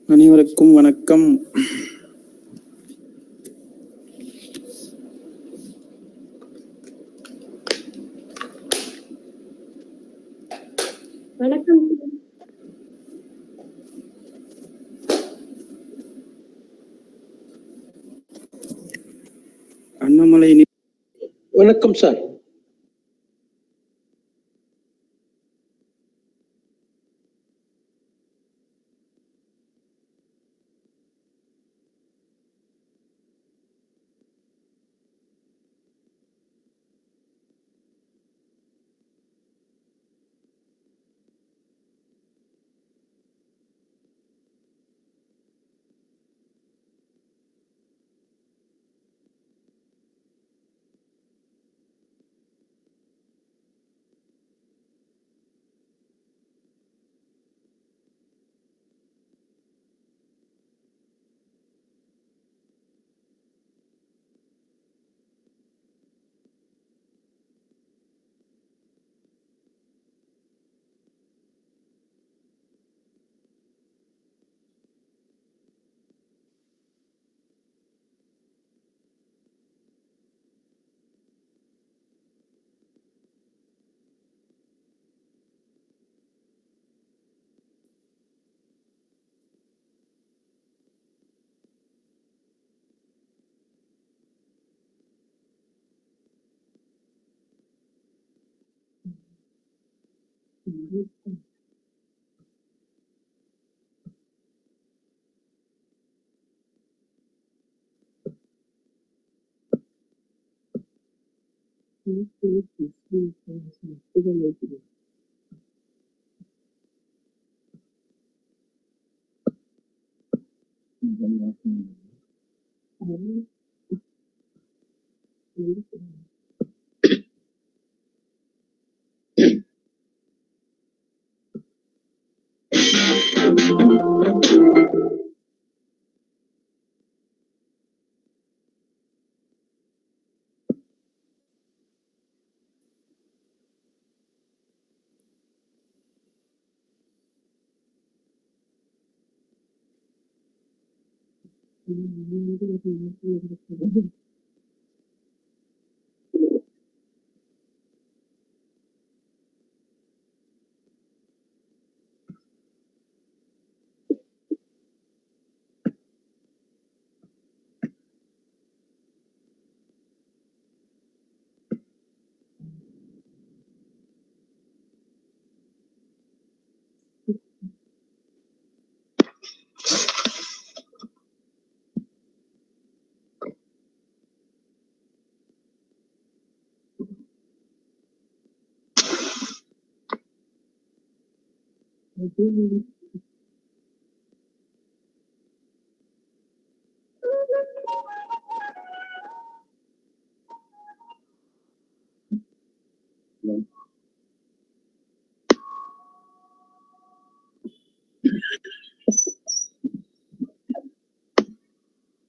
அனைவருக்கும் வணக்கம். வணக்கம். அண்ணாமலை வணக்கம் சார்.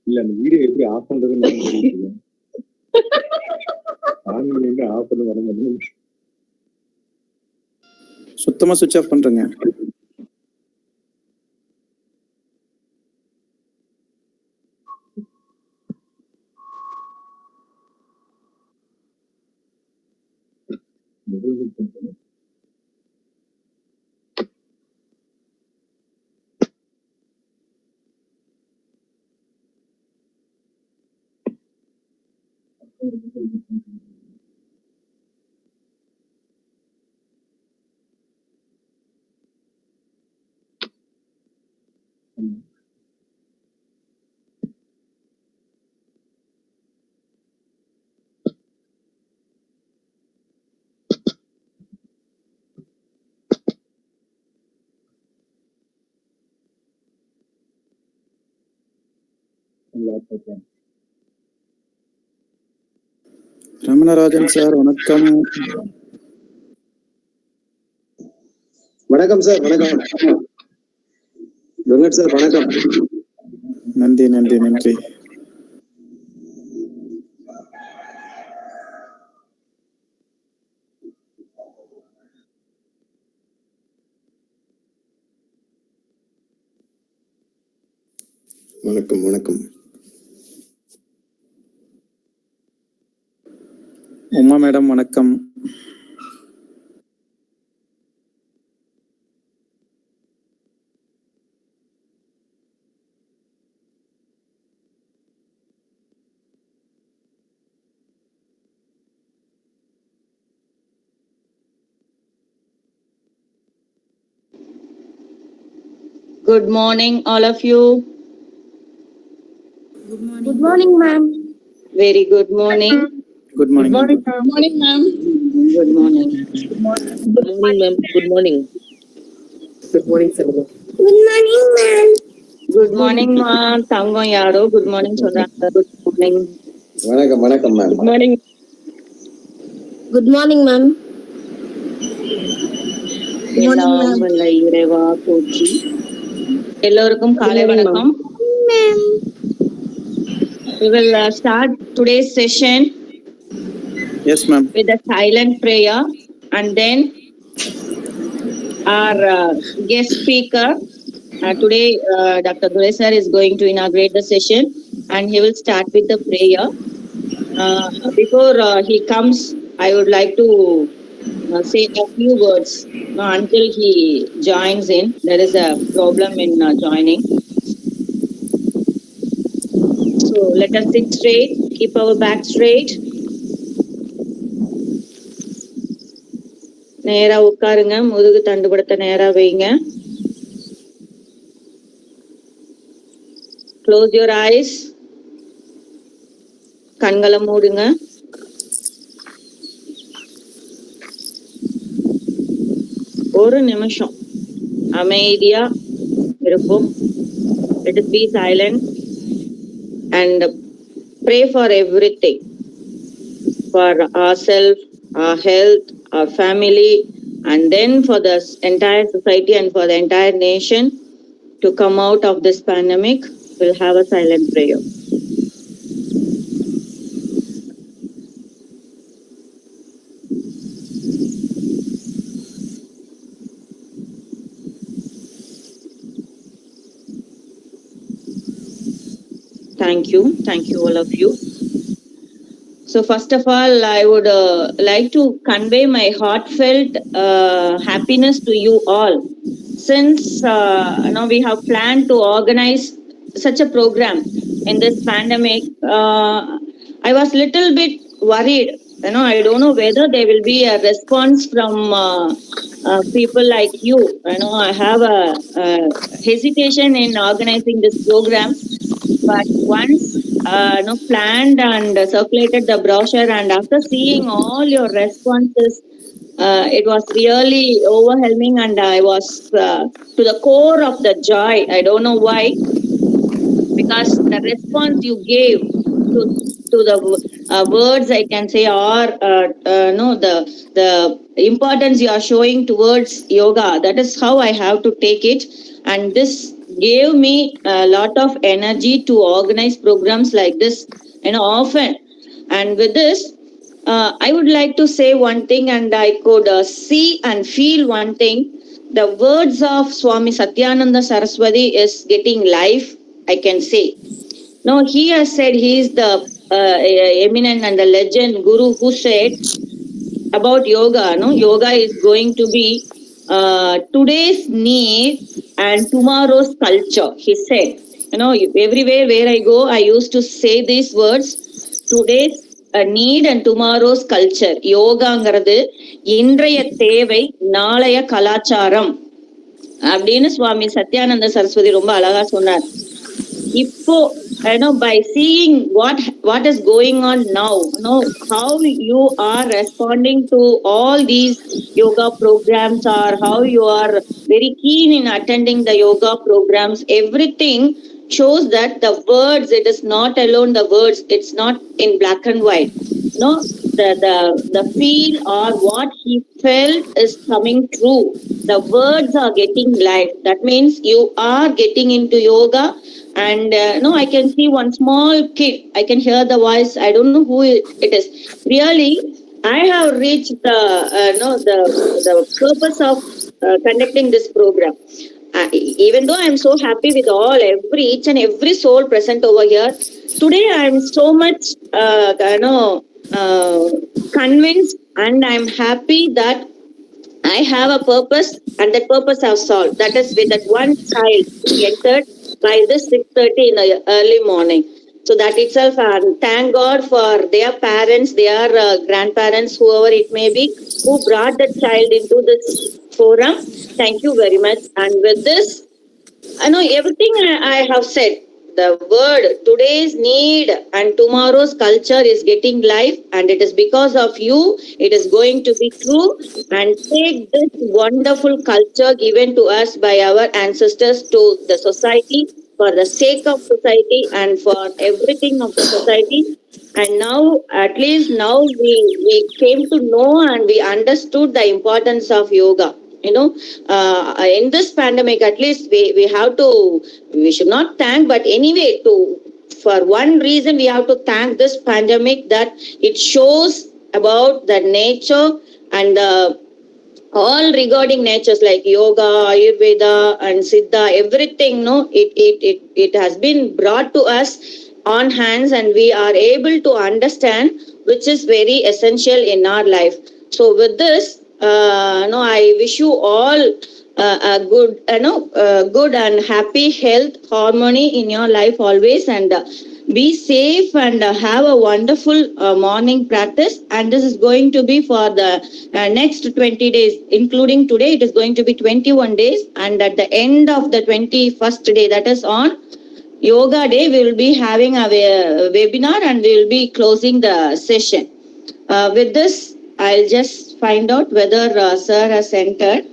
இல்ல அந்த வீடியோ எப்படி ஆஃப் பண்றதுன்னு ஆஃப் பண்ண வர முடியும். சுத்தமா சுவிட்ச் ஆஃப் பண்றேங்க. ரமணராஜன் சார் வணக்கம். வணக்கம் சார். வணக்கம் வெங்கட் சார். வணக்கம். நன்றி நன்றி நன்றி. வணக்கம் வணக்கம். உமா மேடம் வணக்கம். Good morning, all of you. Good morning, ma'am. Very good morning. Good morning. Good morning, ma'am. Good morning. Good morning, ma'am. Good morning. Good morning, sir. Good morning, ma'am. Good morning, ma. Tangam yaro. Good morning, சொல்றாங்க. Good morning. வணக்கம் வணக்கம் ma'am. Good morning. Good morning, ma'am. எல்லாம் வல்ல இறைவா போற்றி. எல்லோருக்கும் காலை வணக்கம். Ma'am. We will start today's session yes ma'am. with a silent prayer, and then our guest speaker today, Dr. Dure sir, is going to inaugurate the session, and he will start with the prayer. Before he comes, I would like to say a few words until he joins in. There is a problem in joining. So let us sit straight, keep our back straight. நேரா உட்காருங்க, முதுகு தண்டுபடுத்த நேரா வைங்க. Close your eyes. கண்களை மூடுங்க. ஒரு நிமிஷம் அமைதியா இருப்போம். Let us be silent and pray for everything, for ourselves, our health, our family, and then for the entire society and for the entire nation to come out of this pandemic. We'll have a silent prayer. Thank you all of you. So first of all, I would like to convey my heartfelt happiness to you all. Since now we have planned to organize such a program in this pandemic, I was little bit worried. I don't know whether there will be a response from people like you. I have a hesitation in organizing this program, but once planned and circulated the brochure, and after seeing all your responses, it was really overwhelming, and I was to the core of the joy. I don't know why, because the response you gave to the words, I can say, or the importance you are showing towards yoga. That is how I have to take it, and this gave me a lot of energy to organize programs like this often. And with this, I would like to say one thing, and I could see and feel one thing. The words of Swami Satyananda Saraswati is getting life, I can say. No, he has said, he is the eminent and the legend guru who said about yoga. Yoga is going to be today's need and tomorrow's culture, he said. Everywhere where I go, I used to say these words: today's need and tomorrow's culture. யோகாங்கிறது இன்றைய தேவை, நாளைய கலாச்சாரம் அப்படின்னு சுவாமி சத்யானந்த சரஸ்வதி ரொம்ப அழகா சொன்னார். இப்போ by seeing what is going on now, how you are responding to all these yoga programs, or how you are very keen in attending the yoga programs, everything shows that the words, it is not alone the words, it's not in black and white. The feel or what he felt is coming true. The words are getting life. That means you are getting into yoga. And I can see one small kid. I can hear the voice. I don't know who it is. Really, I have reached the purpose of conducting this program. even though I'm so happy with each and every soul present over here, today I'm so much, convinced, and I'm happy that I have a purpose, and that purpose I've solved. That is with that one child who entered by this 6:30 in the early morning. So that itself, thank God for their parents, their grandparents, whoever it may be, who brought the child into this forum. Thank you very much. And with this, I know everything I have said. The word today's need and tomorrow's culture is getting life, and it is because of you. It is going to be true. And take this wonderful culture given to us by our ancestors to the society for the sake of society and for everything of the society. And now, at least now, we came to know and we understood the importance of yoga. In this pandemic, at least we should not thank, but anyway, for one reason we have to thank this pandemic, that it shows about the nature and all regarding natures like yoga, Ayurveda and Siddha, everything, it has been brought to us on hands, and we are able to understand, which is very essential in our life. So with this, I wish you all a good and happy health, harmony in your life always, and be safe and have a wonderful morning practice. And this is going to be for the next 20 days, including today. It is going to be 21 days, and at the end of the 21st day, that is on Yoga Day, we will be having a webinar, and we will be closing the session. With this, I'll just find out whether sir has entered.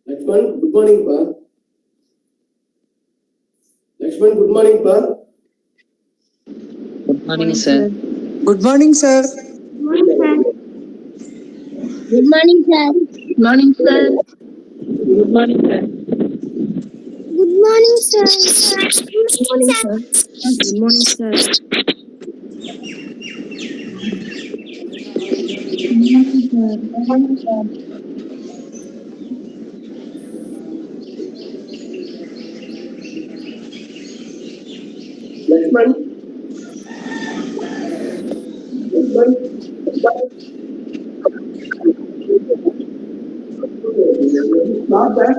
Lakshman, good morning, Pa. Lakshman, good morning, Pa. Good morning, sir. Good morning, sir. Good morning, sir. Good morning, sir. Good morning, sir. Good morning, sir. Good morning, sir. Good morning, sir. Lakshman. Not that.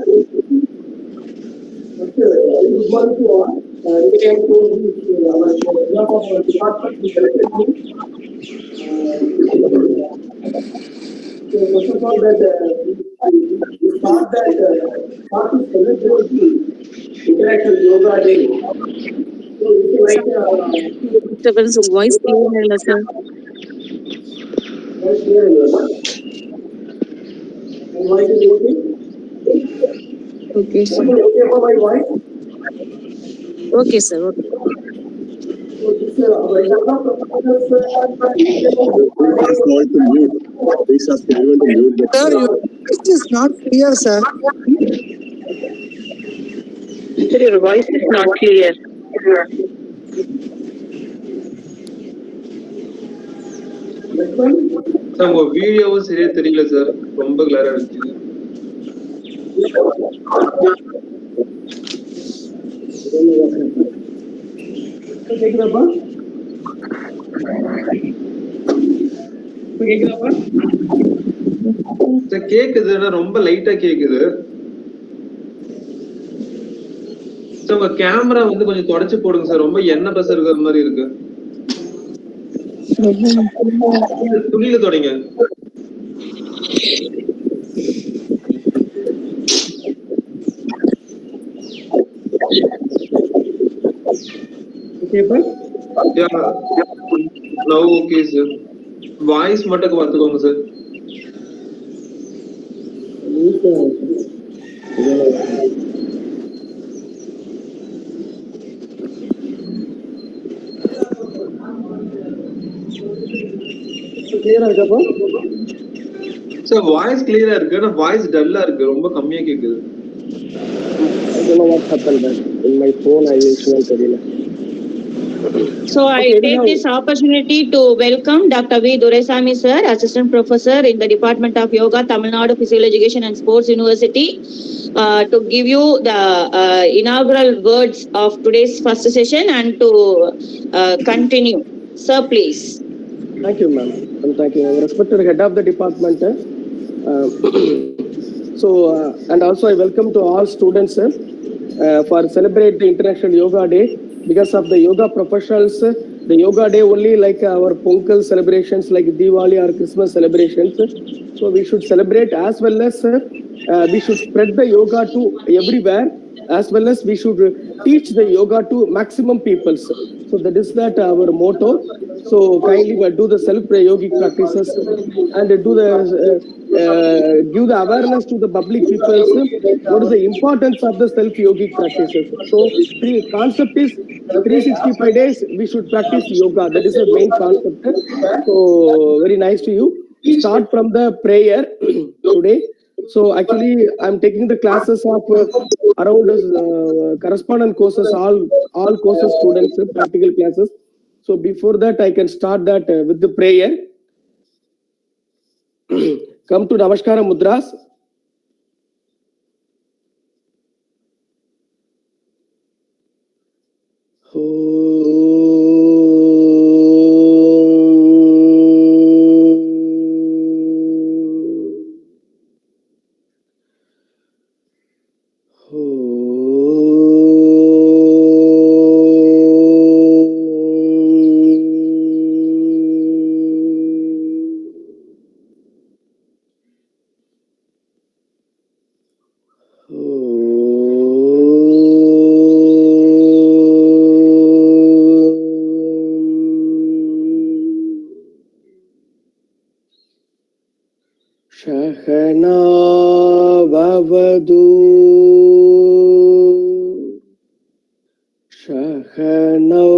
Okay, good morning to all. came to our department, we selected me. So first of all, that we thought that part to celebrate the International Yoga Day. So it's like Disturbance of voice clear ಇಲ್ಲ sir. voice clear yoga. My voice is okay. Okay sir. Okay for my voice. Okay sir. Okay. So this our yoga professors Ask all to mute. Please ask everyone to mute the Sir, your voice is not clear, sir. Sir, your voice is not clear. next one. Sir உங்க வீடியோவும் சரியா தெரியல sir, ரொம்ப கிளியரா இருக்கு. கேக்குதாப்பா? கேக்குதாப்பா? Sir கேக்குது, ஆனா ரொம்ப லைட்டா கேக்குது. சார் உங்க கேமரா வந்து கொஞ்சம் தொடச்சு போடுங்க சார், ரொம்ப எண்ணெய் பச இருக்கிற மாதிரி இருக்கு. துணியில தொடங்க. ஓகேப்பா? Now okay sir. வாய்ஸ் மட்டும் பார்த்துக்கோங்க சார். கிளியரா இருக்காப்பா? சார் வாய்ஸ் கிளியரா இருக்கு, ஆனா வாய்ஸ் டல்லா இருக்கு, ரொம்ப கம்மியா கேக்குது. I don't know what happened that in my phone I usually தெரியல. So I take this opportunity to welcome Dr. V. Doraisamy sir, Assistant Professor in the Department of Yoga, Tamil Nadu Physical Education and Sports University, to give you the inaugural words of today's first session and to continue. Sir, please. Thank you, ma'am. And thank you. Respected head of the department. And also I welcome to all students for celebrate the International Yoga Day. Because of the yoga professionals, the yoga day only like our Pongal celebrations like Diwali or Christmas celebrations. So we should celebrate as well as we should spread the yoga to everywhere, as well as we should teach the yoga to maximum peoples. So that is that our motto. So kindly do the self-yogic practices and do the give the awareness to the public people. What is the importance of the self-yogic practices? So the concept is 365 days we should practice yoga. That is the main concept. So very nice to you. Start from the prayer today. So actually I'm taking the classes of around correspondent courses, all courses students, practical classes. So before that I can start that with the prayer. Come to Namaskara Mudras. Shahana Vavadu Shahanau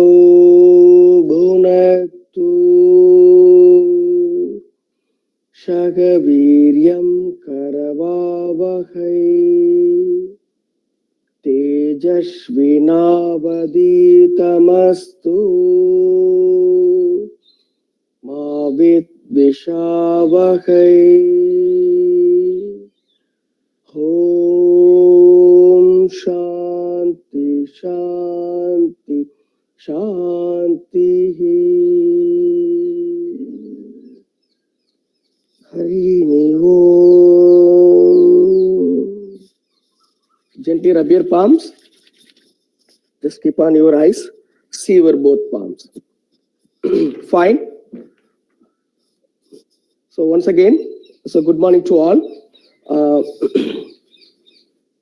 Bhunaktu Shagaviryam Karavavahai Tejashvinavaditamastu Mavit Vishavahai. Om Shanti Shanti Shanti. Hari Om. Gently rub your palms. Just keep on your eyes. See your both palms. Fine. So once again, so good morning to all.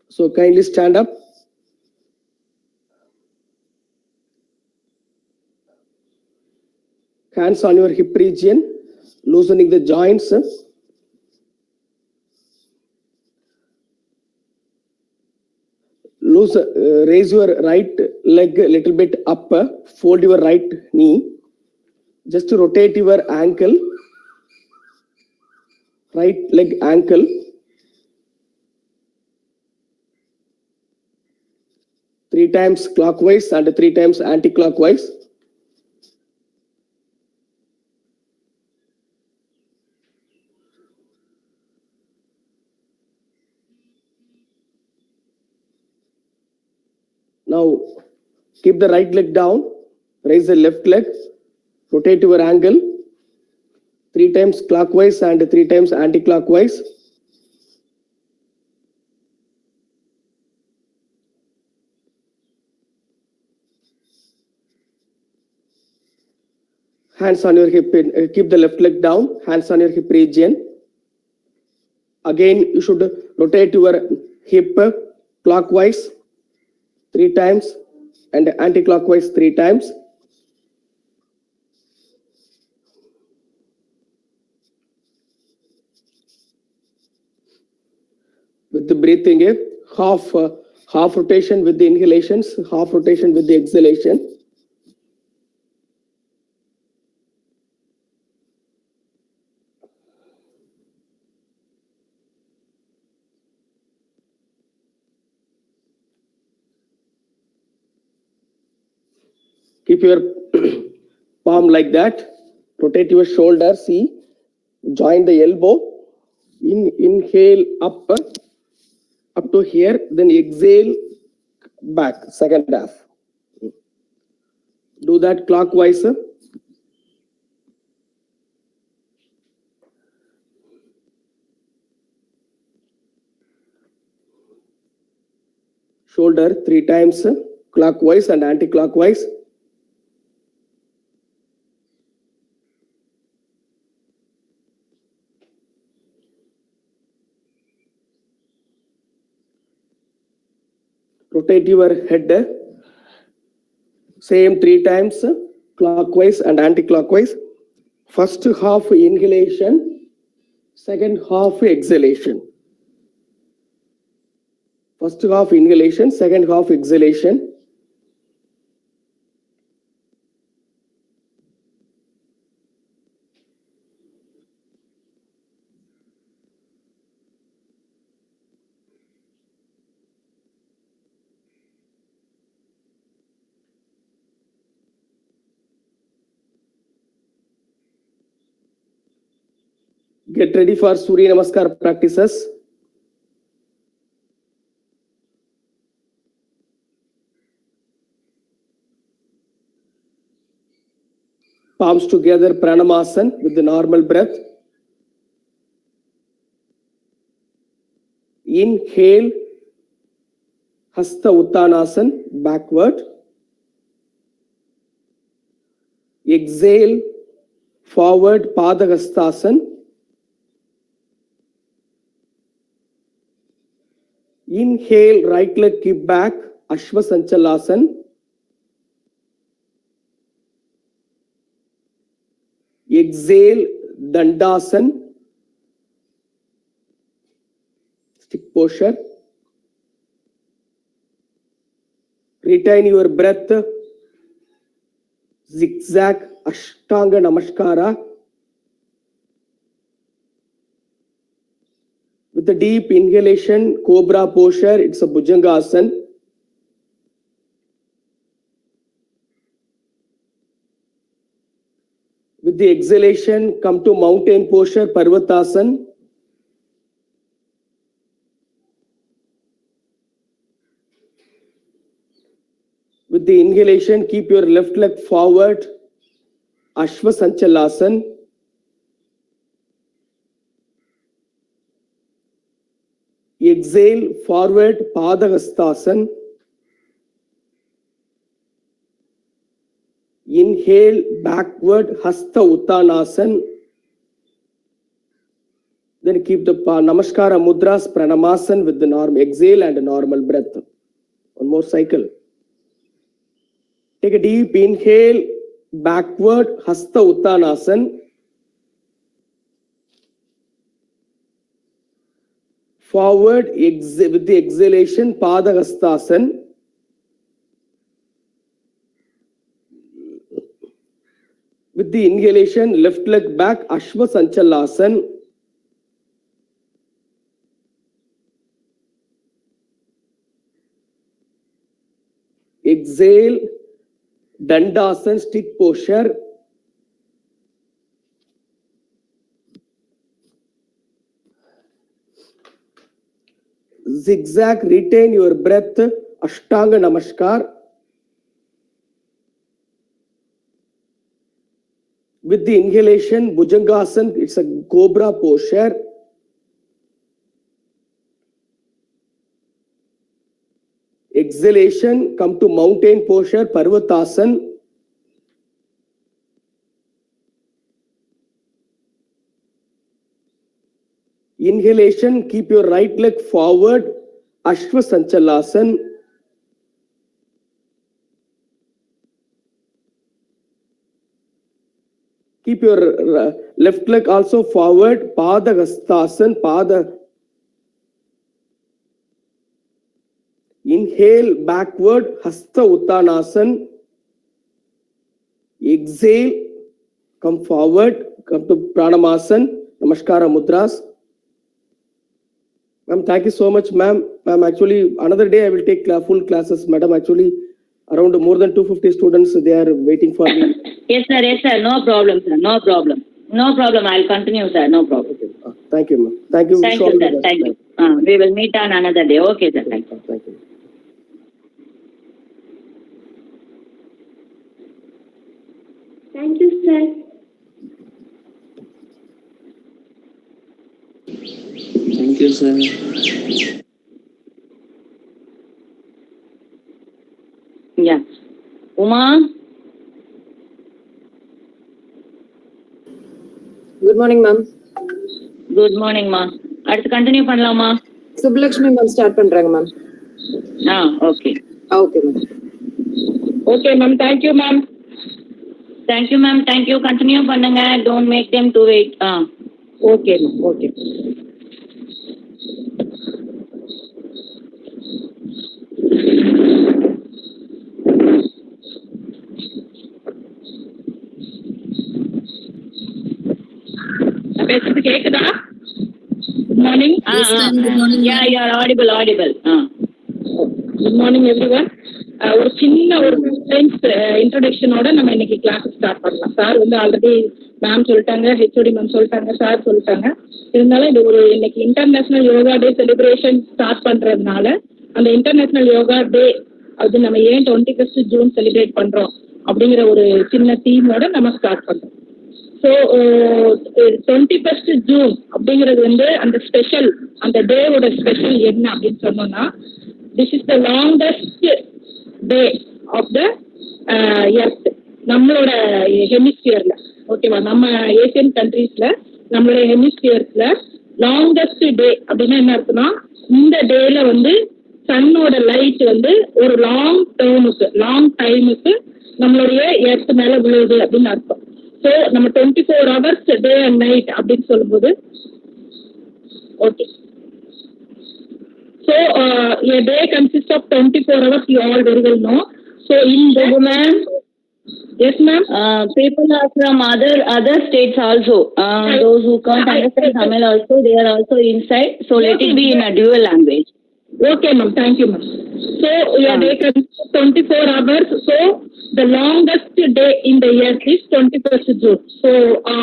So kindly stand up. Hands on your hip region, loosening the joints. Raise your right leg a little bit up, fold your right knee. Just to rotate your ankle, right leg ankle. Three times clockwise and 3 times anti-clockwise. Now keep the right leg down, raise the left leg, rotate your angle, 3 times clockwise and 3 times anti-clockwise. Hands on your hip, keep the left leg down, hands on your hip region. Again, you should rotate your hip clockwise 3 times and anti-clockwise 3 times. With the breathing, half rotation with the inhalations, half rotation with the exhalation. Keep your palm like that. Rotate your shoulder. See, join the elbow. Inhale up to here. Then exhale back. Second half. Do that clockwise. Shoulder 3 times clockwise and anti-clockwise. Rotate your head. Same 3 times clockwise and anti-clockwise. First half inhalation, second half exhalation. First half inhalation, second half exhalation. Get ready for Surya Namaskar practices. Palms together, Pranamasan with the normal breath. Inhale, Hasta Uttanasan, backward. Exhale, forward, Padahastasana. Inhale, right leg keep back, Ashwasanchalasana. Exhale, Dandasana. Stick posture. Retain your breath. Zigzag, Ashtanga Namaskara. With the deep inhalation, Cobra posture, it's a Bhujanga Asana. With the exhalation, come to mountain posture, Parvatasana. With the inhalation, keep your left leg forward, Ashwasanchalasana. Exhale, forward, Padahastasana. Inhale backward Hasta Uttanasana. Then keep the Namaskara Mudras Pranamasan with the normal exhale and a normal breath. One more cycle. Take a deep inhale backward Hasta Uttanasana. Forward with the exhalation Padahastasana. With the inhalation left leg back Ashwa Sanchalasana. Exhale Dandasana stick posture. Zigzag, retain your breath, Ashtanga Namaskar. With the inhalation, Bhujangasana, it's a cobra posture. Exhalation, come to mountain posture, Parvatasana. Inhalation, keep your right leg forward, Ashwa Sanchalasana. Keep your left leg also forward, Padahastasana, Pada. Inhale backward, Hasta Uttanasana. Exhale, come forward, come to Pranamasana, Namaskara Mudras. Ma'am, thank you so much, ma'am. Ma'am, actually, another day I will take full classes, madam. Actually, around more than 250 students, they are waiting for me. Yes, sir. No problem, sir. No problem. I'll continue, sir. No problem. Okay. Thank you, ma'am. Thank you. Thank you, sir. Thank you. We will meet on another day. Okay, sir. Thank you. Thank you. Thank you, sir. Thank you, sir. Yeah. Uma? Good morning, ma'am. Good morning, ma. அடுத்து continue பண்ணலாமா? Subbalakshmi ma'am start பண்றாங்க ma'am. Okay. Okay, ma'am. Okay, ma'am. Thank you, ma'am. Thank you, ma'am. Thank you. Continue பண்ணுங்க. Don't make them to wait. Okay, ma'am. Okay. பேசுறது கேக்குதா? Good morning. Yeah, you are audible. Good morning, everyone. ஒரு சின்ன ஒரு இன்ட்ரோடக்ஷனோட நம்ம இன்னைக்கு class start பண்ணலாம். Sir வந்து ஆல்ரெடி மேம் சொல்லிட்டாங்க, ஹெச்ஓடி மேம் சொல்லிட்டாங்க, சார் சொல்லிட்டாங்க. இருந்தாலும் இது ஒரு இன்னைக்கு international yoga day celebration start பண்றதுனால அந்த இன்டர்நேஷனல் யோகா டே அது நம்ம ஏன் 21st ஜூன் செலிப்ரேட் பண்றோம் அப்படிங்கிற ஒரு சின்ன தீமோட நம்ம ஸ்டார்ட் பண்றோம். ஸோ 21st ஜூன் அப்படிங்கிறது வந்து அந்த ஸ்பெஷல், அந்த டேவோட ஸ்பெஷல் என்ன அப்படின்னு சொன்னோம்னா, this is the longest day of the earth, நம்மளோட ஹெமிஸ்பியர்ல. ஓகேவா? நம்ம ஏசியன் கண்ட்ரீஸ்ல நம்மளோட ஹெமிஸ்பியர்ஸ்ல லாங்கஸ்ட் டே அப்படின்னா என்ன அர்த்தம்னா, இந்த டேல வந்து சன்னோட லைட் வந்து ஒரு லாங் டைமுக்கு நம்மளுடைய எர்த் மேல விழுவுது அப்படின்னு அர்த்தம். ஸோ நம்ம 24 hours டே அண்ட் நைட் அப்படின்னு சொல்லும்போது, okay. So a day consists of 24 hours, you all very well know. So in that, ma'am. Yes, ma'am. People are from other states also. Those who can't understand Tamil also, they are also inside. So let it be in a dual language. Okay, ma'am. Thank you, ma'am. So a day consists of 24 hours. So the longest day in the year is 21st June. So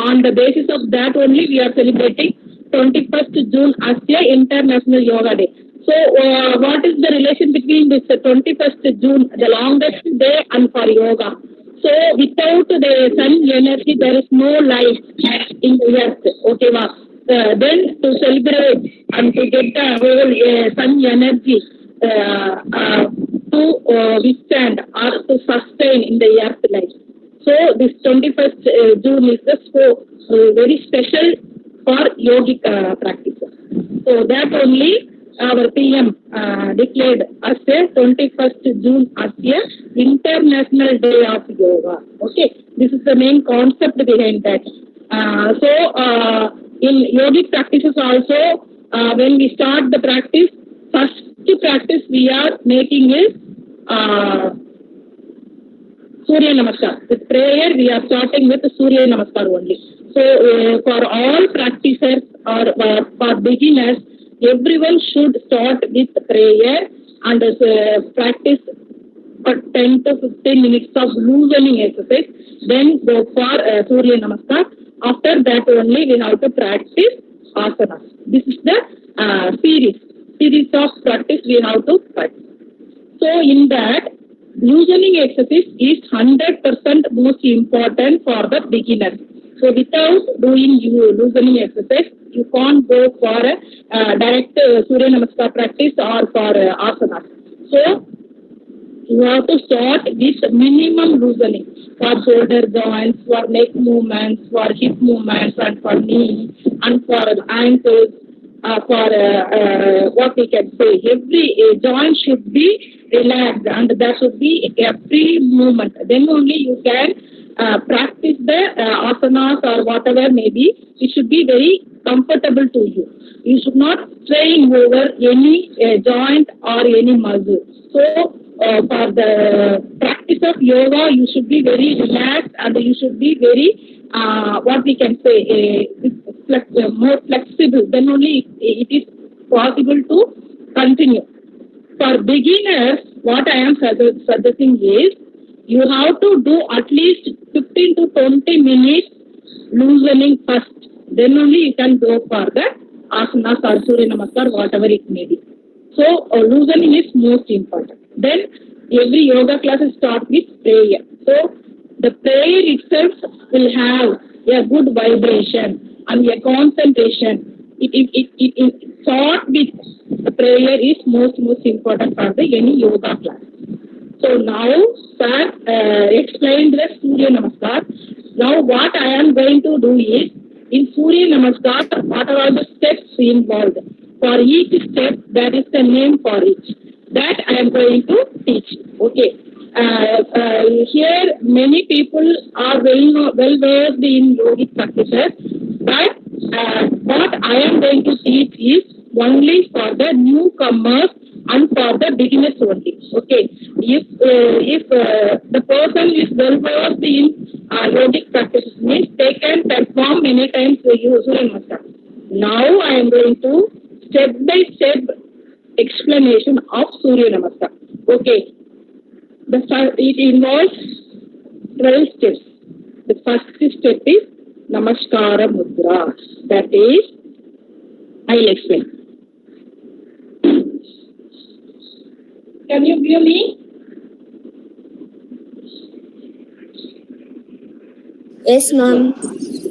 on the basis of that only, we are celebrating 21st June as a International Yoga Day. So what is the relation between this 21st June, the longest day, and for yoga? So without the sun energy, there is no life in the earth. Okay, ma. Then to celebrate and to get the whole sun energy to withstand or to sustain in the earth life. So this 21st June is the very special for yogic practices. So that only our PM declared as a 21st June as a International Day of Yoga. Okay, this is the main concept behind that. In yogic practices also, when we start the practice, first practice we are making is Surya Namaskar. With prayer, we are starting with Surya Namaskar only. So, for all practitioners or for beginners, everyone should start with prayer and practice for 10 to 15 minutes of loosening exercise. Then go for Surya Namaskar. After that only we have to practice asanas. This is the series of practice we have to practice. So, in that, loosening exercise is 100% most important for the beginner. So without doing loosening exercise, you can't go for direct Surya Namaskar practice or for asanas. So you have to start with minimum loosening for shoulder joints, for neck movements, for hip movements, and for knee, and for ankles. For what we can say, every joint should be relaxed and there should be a free movement. Then only you can practice the asanas or whatever may be. It should be very comfortable to you. You should not strain over any joint or any muscle. So for the practice of yoga, you should be very relaxed and you should be very what we can say more flexible. Then only it is possible to continue. For beginners, what I am suggesting is you have to do at least 15 to 20 minutes loosening first. Then only you can go for the asanas or Surya Namaskar, whatever it may be. So loosening is most important. Then every yoga class start with prayer. So the prayer itself will have a good vibration and a concentration. It start with the prayer is most important for any yoga class. So now, sir explained the Surya Namaskar. Now what I am going to do is, in Surya Namaskar, what are the steps involved? For each step, there is a name for it. That I am going to teach. Okay. Here, many people are well versed in yogic practices, but what I am going to teach is only for the newcomers and for the beginners only. Okay. If the person is well versed in yogic practices, means they can perform many times Surya Namaskar. Now I am going to step by step explanation of Surya Namaskar. Okay. It involves 12 steps. The first step is Namaskara Mudra. That is, I will explain. Can you hear me? Yes, ma'am.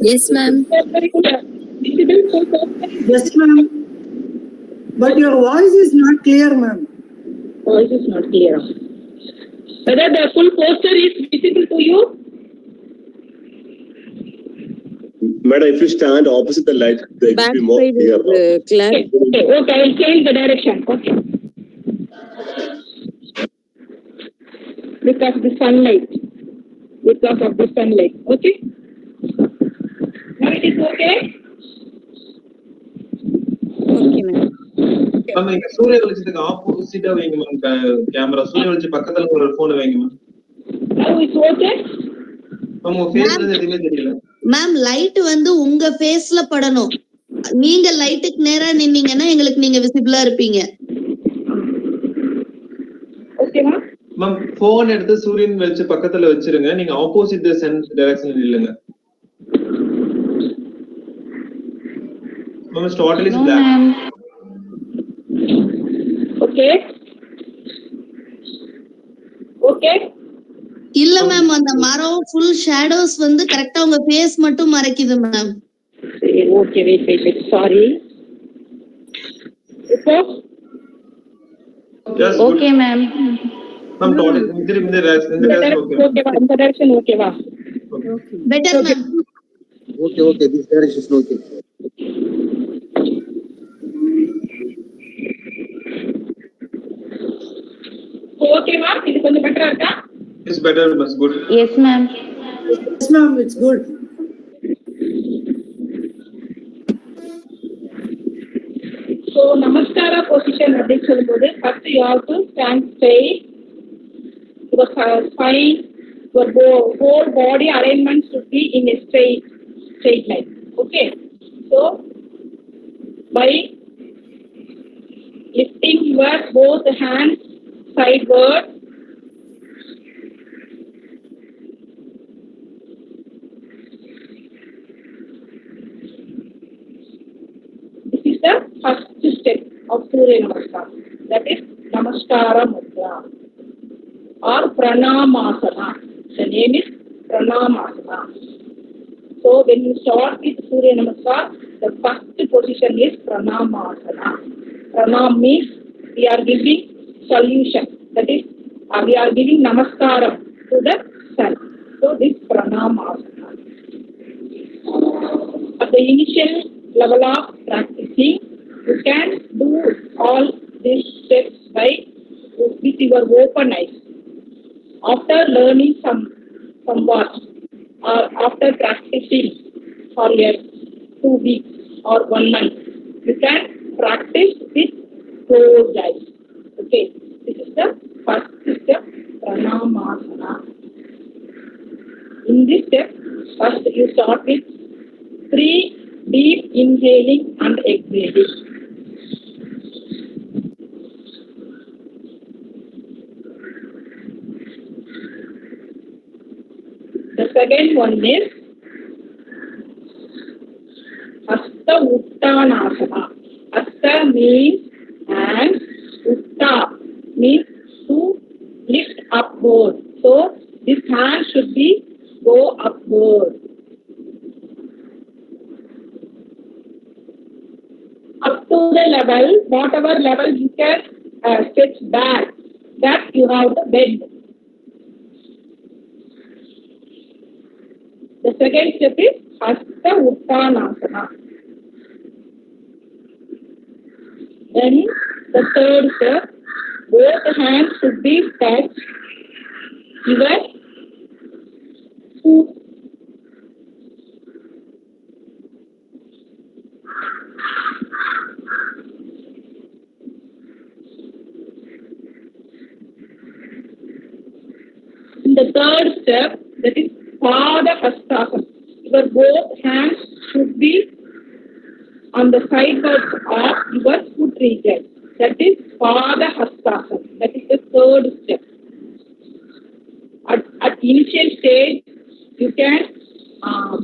Yes, ma'am. Very good. Visible full focus. Yes, ma'am. But your voice is not clear, ma'am. Voice is not clear. Whether the full poster is visible to you? Madam, if you stand opposite the light, it will be more Backside clear. is clear. Okay, I will change the direction. Okay. Because of the sunlight. Okay. Now it is okay? Okay, ma'am. Ma'am இங்க சூரிய வெளிச்சத்துக்கு ஆப்போசிட்டா வைங்க ma'am camera. சூரிய வெளிச்சம் பக்கத்துல ஒரு phone வைங்க ma'am. Now it's okay? Ma'am உங்க ஃபேஸ்ல இருந்து எதுவுமே தெரியல. மேம் லைட் வந்து உங்க ஃபேஸ்ல படணும். நீங்க லைட்டுக்கு நேரா நின்னீங்கன்னா எங்களுக்கு நீங்க விசிபிளா இருப்பீங்க. ஓகேவா? மேம் போன் எடுத்து சூரியன் வெளிச்சம் பக்கத்துல வச்சிருங்க. நீங்க ஆப்போசிட் டைரக்ஷன்ல நில்லுங்க. Ma'am totally black. ஓகே இல்ல மேம், அந்த மரம் ஃபுல் ஷேடோஸ் வந்து கரெக்ட்டா உங்க ஃபேஸ் மட்டும் மறைக்குது மேம். Okay wait sorry. இப்போ ஓகே மேம். மேம் டோட்டலி இந்த டைரக்ஷன் ஓகேவா? இந்த டைரக்ஷன் ஓகேவா? better ma'am. Okay, this direction is okay. ஓகேவா? இது கொஞ்சம் பெட்டரா இருக்கா? It's better, it's good. Yes, ma'am. Yes, ma'am, it's good. So namaskara position அப்படின்னு சொல்லும்போது first you have to stand straight. Your spine, your whole body alignment should be in a straight line. Okay. So by lifting your both hands sideward, this is the first step of Surya Namaskar. That is Namaskara Mudra or Pranamasana. The name is Pranamasana. So when you start with Surya Namaskar, the first position is Pranamasana. Pranam means we are giving solution. That is, we are giving Namaskara to the sun. So this Pranamasana. At the initial level of practicing, you can do all these steps with your open eyes. After learning somewhat or after practicing for 2 weeks or 1 month, you can practice with closed eyes. Okay, this is the first step, Pranamasana. In this step, first you start with 3 deep inhaling and exhaling. The second one is Hasta Uttanasana. Hasta means hand, Utta means to lift upward. So this hand should be go upward. Up to the level, whatever level you can stretch back, that you have to bend. The second step is Hasta Uttanasana. Then the third step, both hands should be touched. Your foot. In the third step, that is Pada Hastasana. Your both hands should be on the sidewards of your foot region. That is Pada Hastasana. That is the third step. At initial stage, you can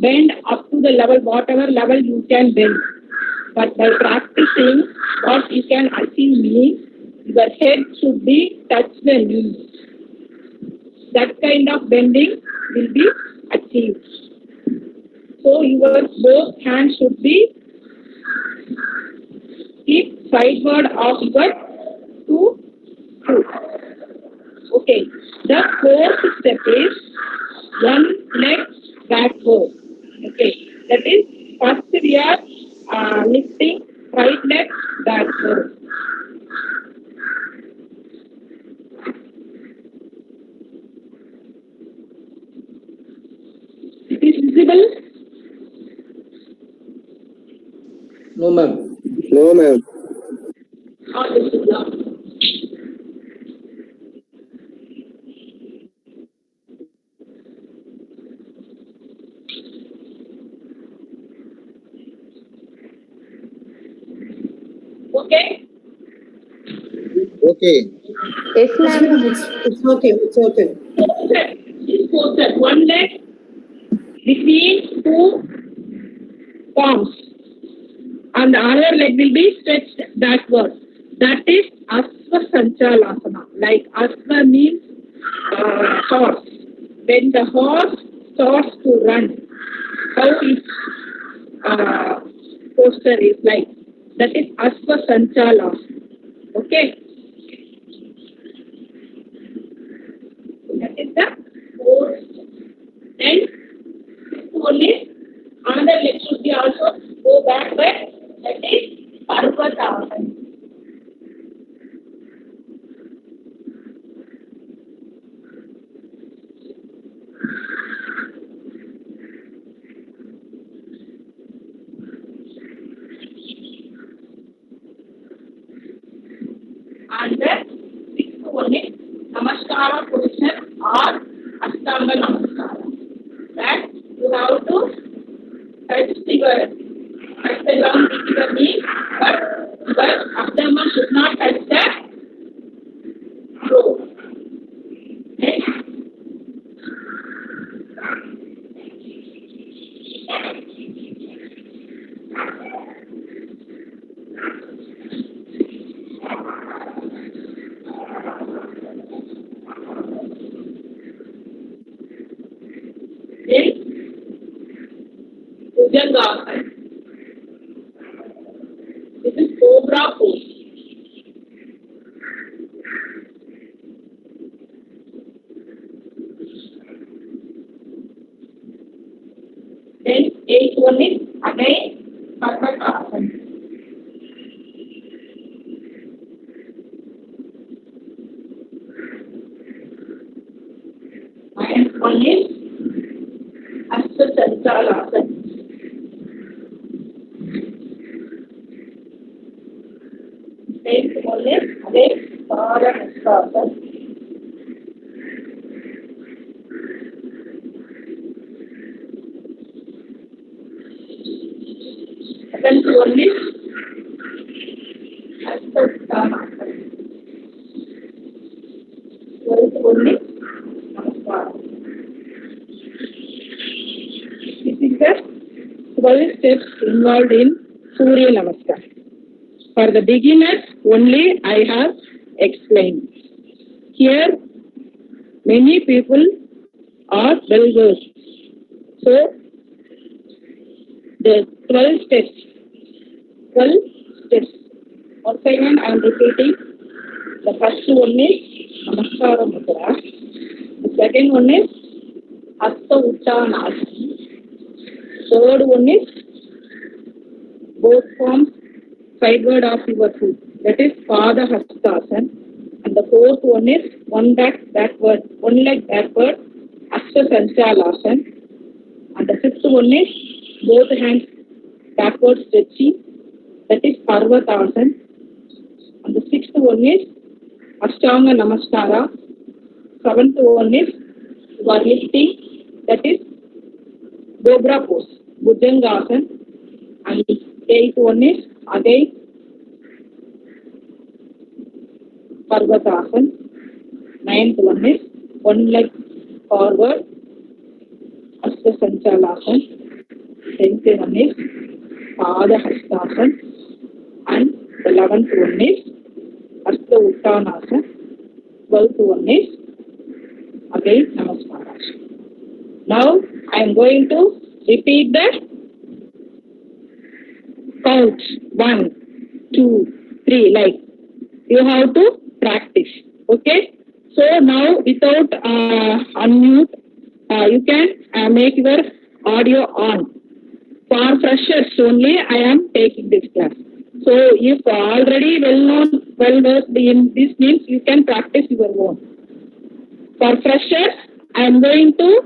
bend up to the level, whatever level you can bend. But by practicing, what you can achieve means your head should be touch the knees. That kind of bending will be achieved. So your both hands should be keep sideward of your 2 foot. Okay. The fourth step is one leg backward. Okay. That is first we are lifting right leg backward. It is visible? No ma'am. No, ma'am. Or this is not? Okay? Okay. Yes, ma'am. It's okay, it's okay. Four-step. One leg between 2 palms. And the other leg will be stretched backward. That is Asva Sanchalasana. Like Asva means horse. When the horse starts to run, how its posture is like. That is Asva Sanchalasana. Okay? That is the fourth. Then backward, that is Parvatasana. And the sixth one is Namaskara position or Ashtanga Namaskara. That you have to touch the ground with your knee, but abdomen should not touch the floor. Next. Bhujangasana. This is cobra pose. Then eighth one is again Parvatasana. Ninth one is Ashtasanchalasana. Tenth one is again Parvatasana. 11th one is Ashtasanchalasana. 12th one is Namaskara. This is the 12 steps involved in Surya Namaskar. For the beginners only I have explained. Here many people are well versed. So the 12 steps. Once again I am repeating. The first one is Namaskara Mudra. The second one is Hasta Uttanasana. Third one is both forms sideward of your foot. That is Pada Hastasana. And the fourth one is one leg backward, Ashtasanchalasana. And the fifth one is both hands backward stretching. That is Parvatasana. And the sixth one is Ashtanga Namaskara. Seventh one is you are lifting. That is Cobra pose, Bhujangasana. And eighth one is again Parvatasana. Ninth one is one leg forward, Ashtasanchalasana. 10th one is Pada Hastasana. And the 11th one is Hasta Uttanasana. 12th one is again Namaskara. Now I am going to repeat the count 1, 2, 3 like you have to practice. Okay. So now without unmute, you can make your audio on. For freshers only I am taking this class. So if already well versed in this means you can practice your own. For freshers I am going to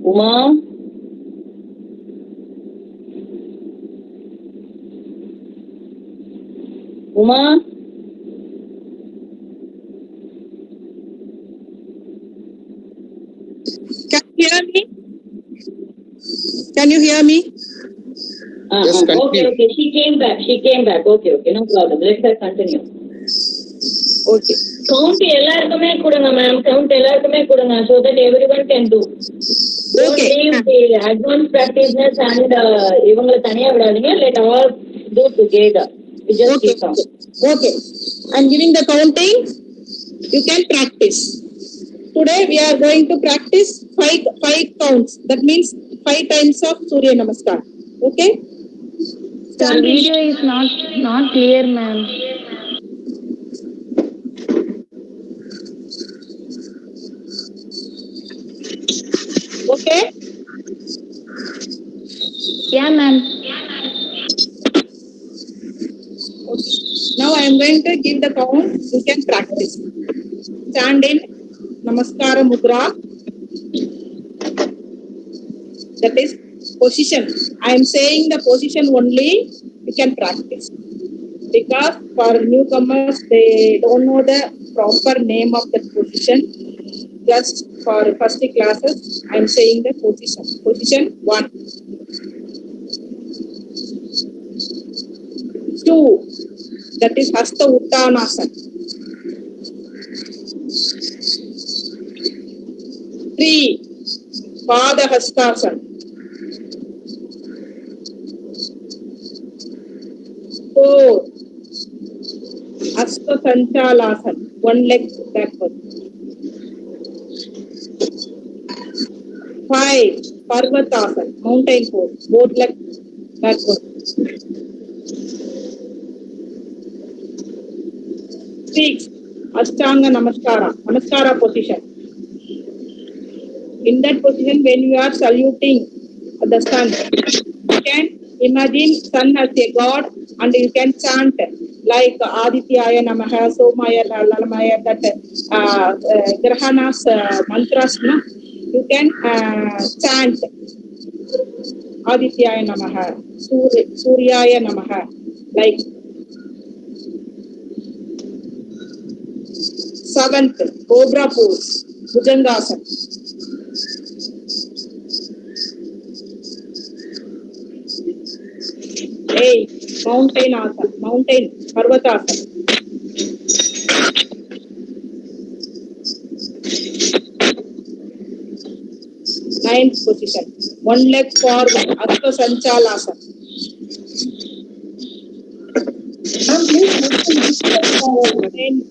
Uma? Uma? Can you hear me? Can you hear me? Yes, continue. Okay. She came back. Okay. No problem. Let her continue. Okay. Count எல்லாருக்குமே கொடுங்க ma'am. Count எல்லாருக்குமே கொடுங்க so that everyone can do. Don't leave the advanced practitioners and இவங்களை தனியா விடாதீங்க. Let all do together. We just keep count. Okay. I'm giving the counting. You can practice. Today we are going to practice five counts. That means 5 times of Surya Namaskar. Okay? The video is not clear, ma'am. Okay? Yeah, ma'am. Okay. Now I am going to give the count. You can practice. Stand in Namaskara Mudra. That is position. I am saying the position only. You can practice. Because for newcomers, they don't know the proper name of the position. Just for first classes, I am saying the position. Position 1. 2. That is Hasta Uttanasana. 3. Pada Hastasana. 4. Asta Sanchalasana. 1 leg backward. 5. Parvatasana. Mountain pose. Both legs backward. 6. Ashtanga Namaskara. Namaskara position. In that position, when you are saluting the sun, you can imagine sun as a god and you can chant like Adityaya Namaha, Somaya Lalamaya, that Grahanas mantras, no? You can chant Adityaya Namaha, Suryaya Namaha, like 7th, Cobra pose, Bhujangasana. 8. Mountain asana, mountain, Parvatasana. 9th position, 1 leg forward, Asta Sanchalasana. 10.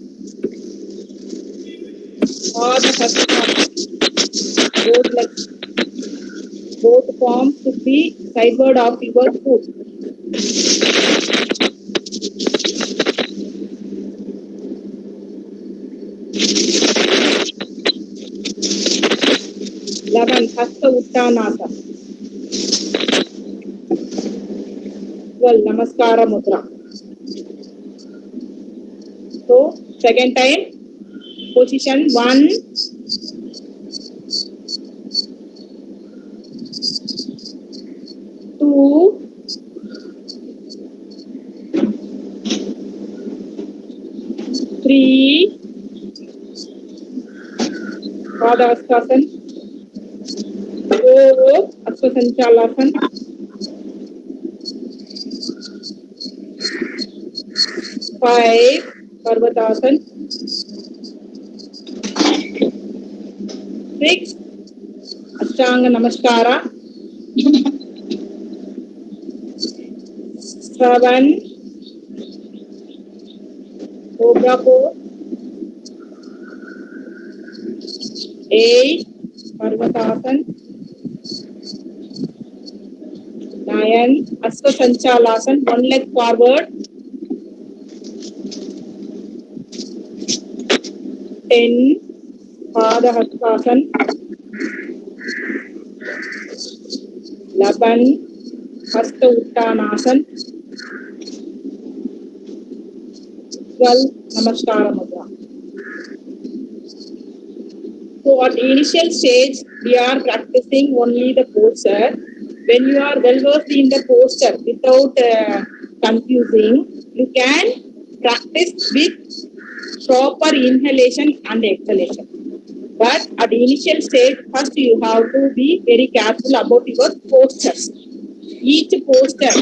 Pada Hastasana. Both legs, both palms should be sideward of your foot. 11. Hasta Uttanasana. 12. Namaskara Mudra. So, second time, position 1, 2, 3, Pada Hastasana. 4. Asta Sanchalasana. 5. Parvatasana. 6. Ashtanga Namaskara. 7. Cobra pose. 8. Parvatasana. 9. Asta Sanchalasana. 1 leg forward. 10. Pada Hastasana. 11. Hasta Uttanasana. 12. Namaskara Mudra. So at initial stage, we are practicing only the posture. When you are well versed in the posture without confusing, you can practice with proper inhalation and exhalation. But at the initial stage, first you have to be very careful about your postures. Each posture,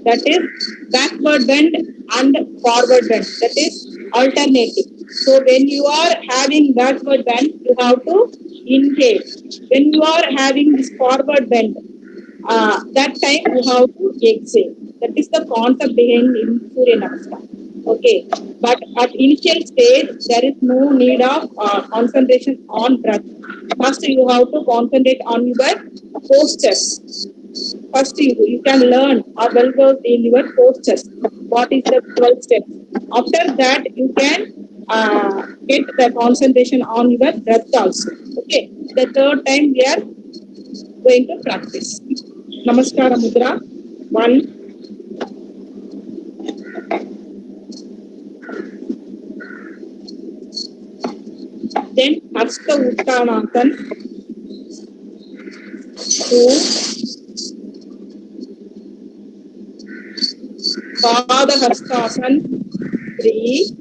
that is backward bend and forward bend. That is alternating. So when you are having backward bend, you have to inhale. When you are having this forward bend, that time you have to exhale. That is the concept behind in Surya Namaskar. Okay, but at initial stage there is no need of concentration on breath. First you have to concentrate on your postures. First you can learn or well versed in your postures. What is the 12 steps? After that you can get the concentration on your breath also. Okay, the third time we are going to practice. Namaskara Mudra. 1. Then Hasta Uttanasana. 2. Pada Hastasana. 3.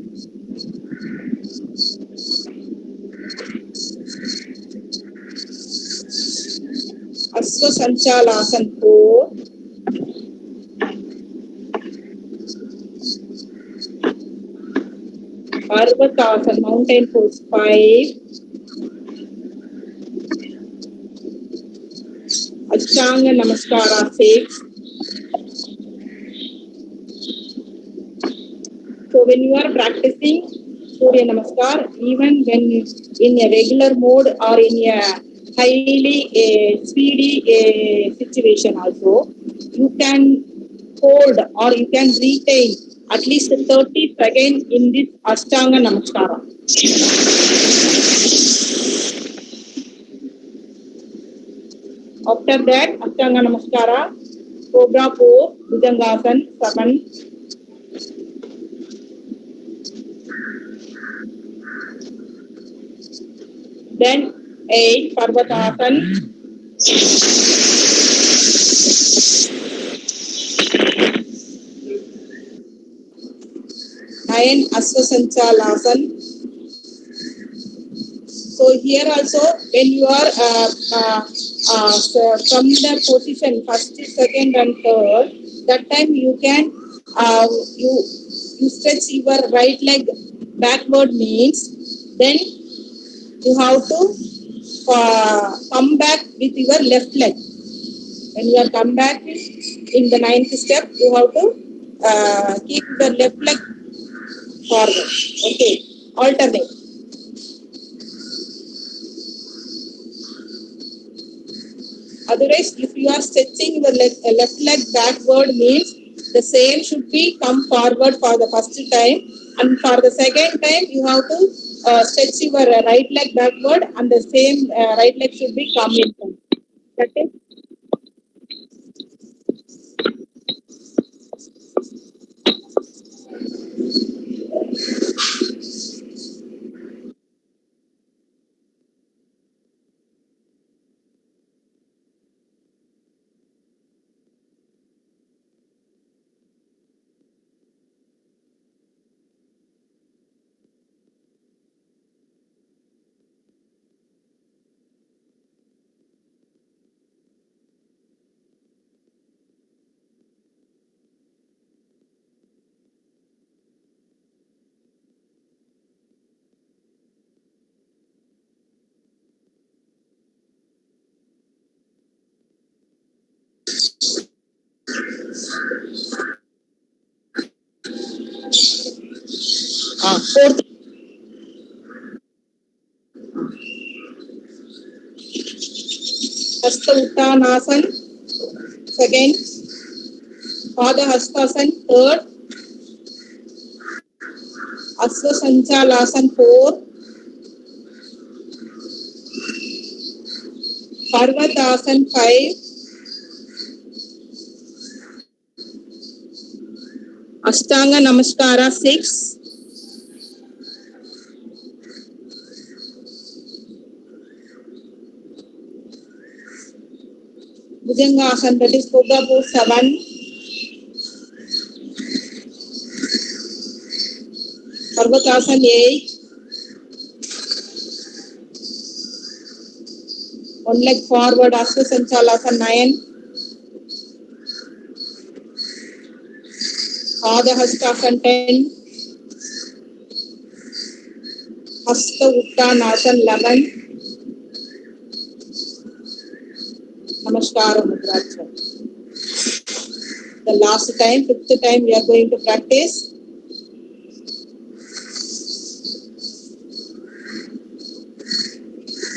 Asva Sanchalasana. 4. Parvatasana, mountain pose. 5. Ashtanga Namaskara. 6. So when you are practicing Surya Namaskar, even when in a regular mode or in a highly speedy situation also, you can hold or you can retain at least 30 seconds in this Ashtanga Namaskara. After that, Ashtanga Namaskara, Cobra pose, Bhujangasana, 7. Then 8, Parvatasana. 9, Asvasanchalasana. So here also, when you are from the position first, second, and third, that time you can you stretch your right leg backward means then you have to come back with your left leg. When you are come back in the 9th step, you have to keep the left leg forward. Okay, alternate. Otherwise, if you are stretching the left leg backward means the same should be come forward for the first time, and for the second time you have to stretch your right leg backward, and the same right leg should be come in front. That is. Fourth. Hasta Uttanasana. Second. Pada Hastasana. Third. Asva Sanchalasana. 4. Parvatasana. 5. Ashtanga Namaskara. 6. Bhujangasana, that is Cobra pose. 7. Parvatasana. 8. One leg forward, Asva Sanchalasana. 9. Pada Hastasana. 10. Hasta Uttanasana 11. Namaskara Mudra. The last time, 5th time we are going to practice.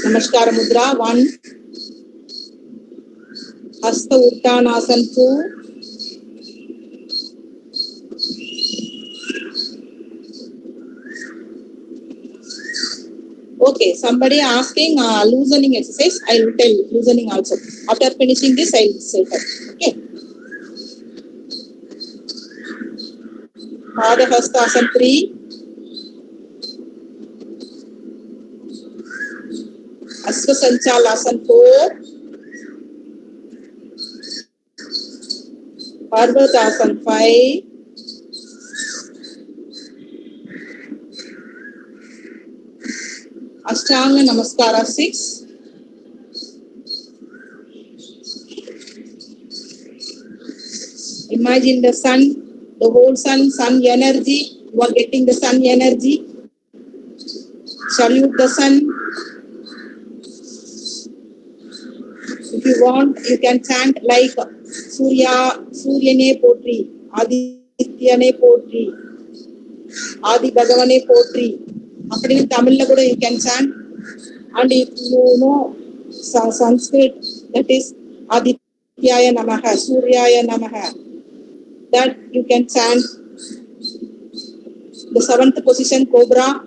Namaskara Mudra 1. Hasta Uttanasana 2. Okay, somebody asking loosening exercise. I will tell loosening also. After finishing this, I will say that. Okay. Pada Hastasana 3. Asvasanchalasana 4. Parvatasana 5. Ashtanga Namaskara 6. Imagine the sun, the whole sun energy. You are getting the sun energy. Salute the sun. If you want, you can chant like Suryane Potri, Adityane Potri, Adi Bhagavane Potri. After in Tamil Nadu, you can chant. And if you know Sanskrit, that is Adityaya Namaha, Suryaya Namaha. That you can chant. The 7th position, Cobra.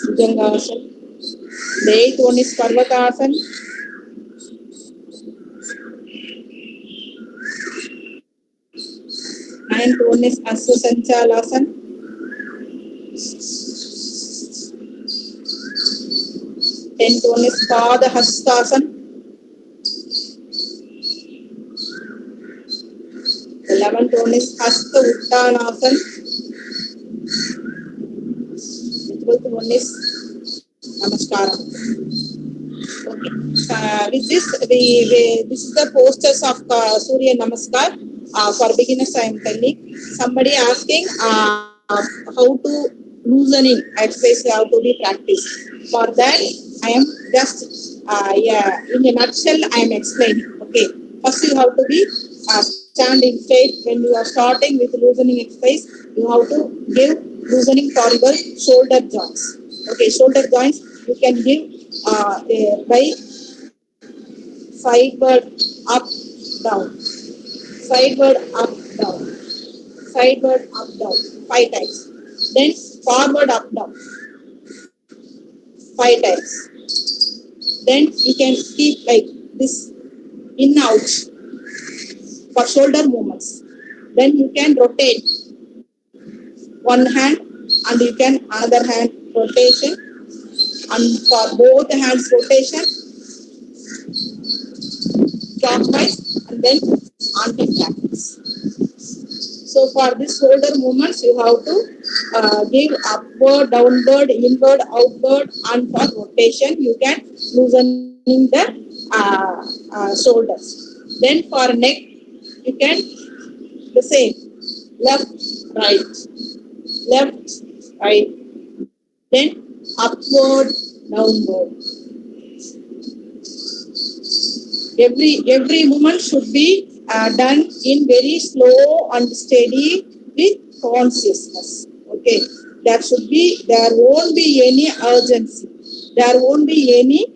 Bhujangasana. The 8th one is Parvatasana. Ninth one is Asvasanchalasana. 10th one is Pada Hastasana. 11th one is Hasta Uttanasana. 12th one is Namaskara. Okay. With this, this is the posters of Surya Namaskar. For beginners, I am telling. Somebody asking how to loosening exercise, how to be practiced. For that, I am just in a nutshell, I am explaining. Okay. First, you have to be standing straight. When you are starting with loosening exercise, you have to give loosening for your shoulder joints. Okay, shoulder joints you can give by sideward up down, sideward up down, sideward up down 5 times. Then forward up down 5 times. Then you can keep like this in out for shoulder movements. Then you can rotate one hand and you can another hand rotation, and for both hands rotation clockwise and then anti-clockwise. So for this shoulder movements you have to give upward, downward, inward, outward, and for rotation you can loosening the shoulders. Then for neck you can the same, left, right, then upward, downward. Every movement should be done in very slow and steady with consciousness. Okay, there won't be any urgency. There won't be any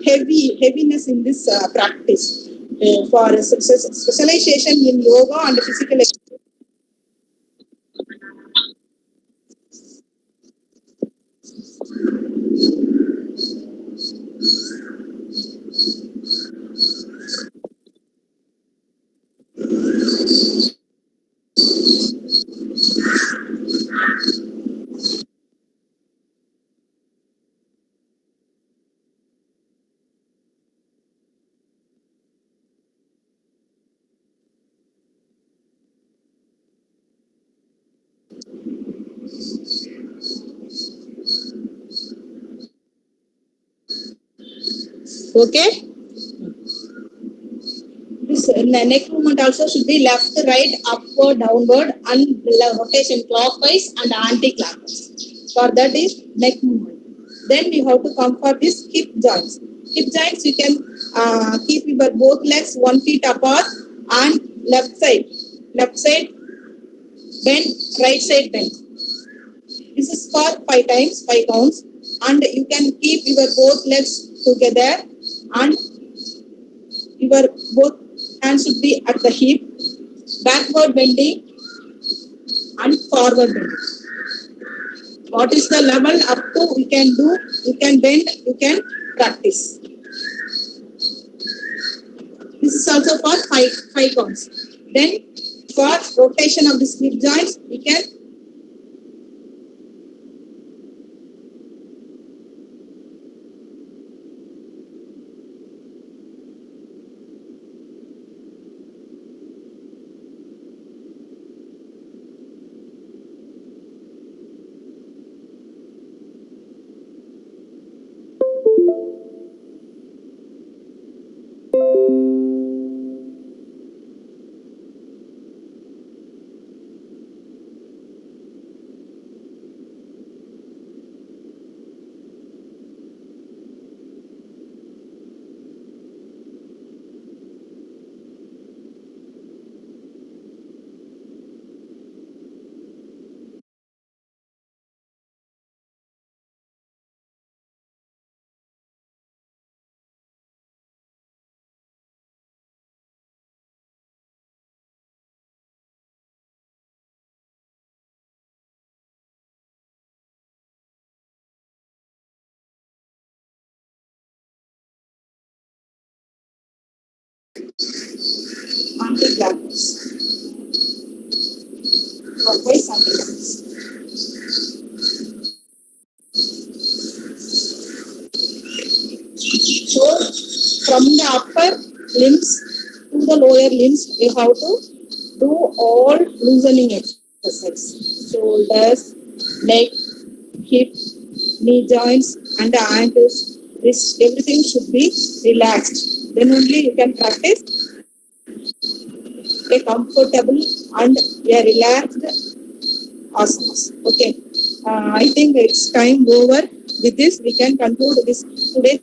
heaviness in this practice. For specialization in yoga and physical exercise. Okay. This neck movement also should be left, right, upward, downward, and rotation clockwise and anti-clockwise. For that is neck movement. Then you have to come for this hip joints. Hip joints you can keep your both legs 1 feet apart and left side bend, right side bend. This is for 5 times, 5 counts, and you can keep your both legs together and your both hands should be at the hip, backward bending and forward bending. What is the level up to you can do, you can bend, you can practice. This is also for 5 counts. Then for rotation of the hip joints, you can anti-clockwise. Clockwise, anti-clockwise. So from the upper limbs to the lower limbs, we have to do all loosening exercise. Shoulders, neck, hip, knee joints, and the ankles. This everything should be relaxed. Then only you can practice a comfortable and a relaxed asanas. Okay. I think it's time over. With this, we can conclude this today's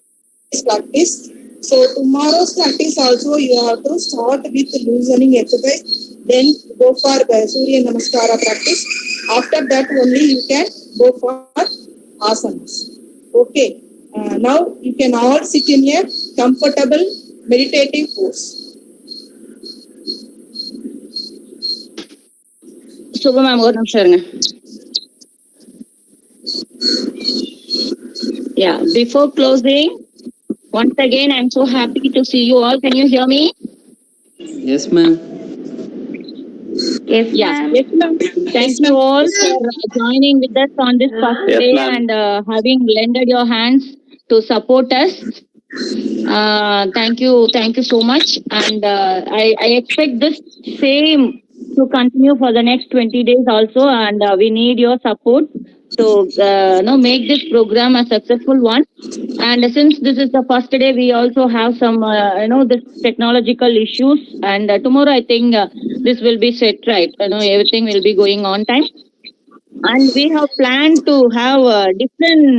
practice. So tomorrow's practice also you have to start with loosening exercise. Then go for the Surya Namaskara practice. After that only you can go for asanas. Okay. Now you can all sit in a comfortable meditative pose. Shubha ma'am, ஒரு நிமிஷம் இருங்க. Yeah, before closing, once again, I'm so happy to see you all. Can you hear me? Yes, ma'am. Yes, ma'am. Thank you all for joining with us on this first Yes, day ma'am. and having lended your hands to support us. Thank you so much. And I expect this same to continue for the next 20 days also, and we need your support to make this program a successful one. And since this is the first day, we also have some this technological issues, and tomorrow I think this will be set right. Everything will be going on time. And we have planned to have different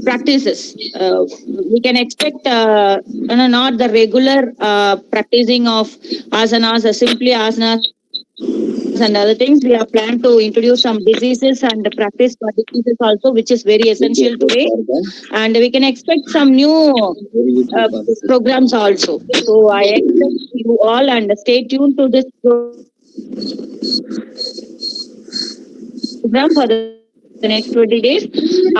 practices. We can expect not the regular practicing of asanas, simply asanas and other things. We have planned to introduce some diseases and practice for diseases also, which is very essential today. And we can expect some new programs also. So I expect you all and stay tuned to this program for the next 20 days.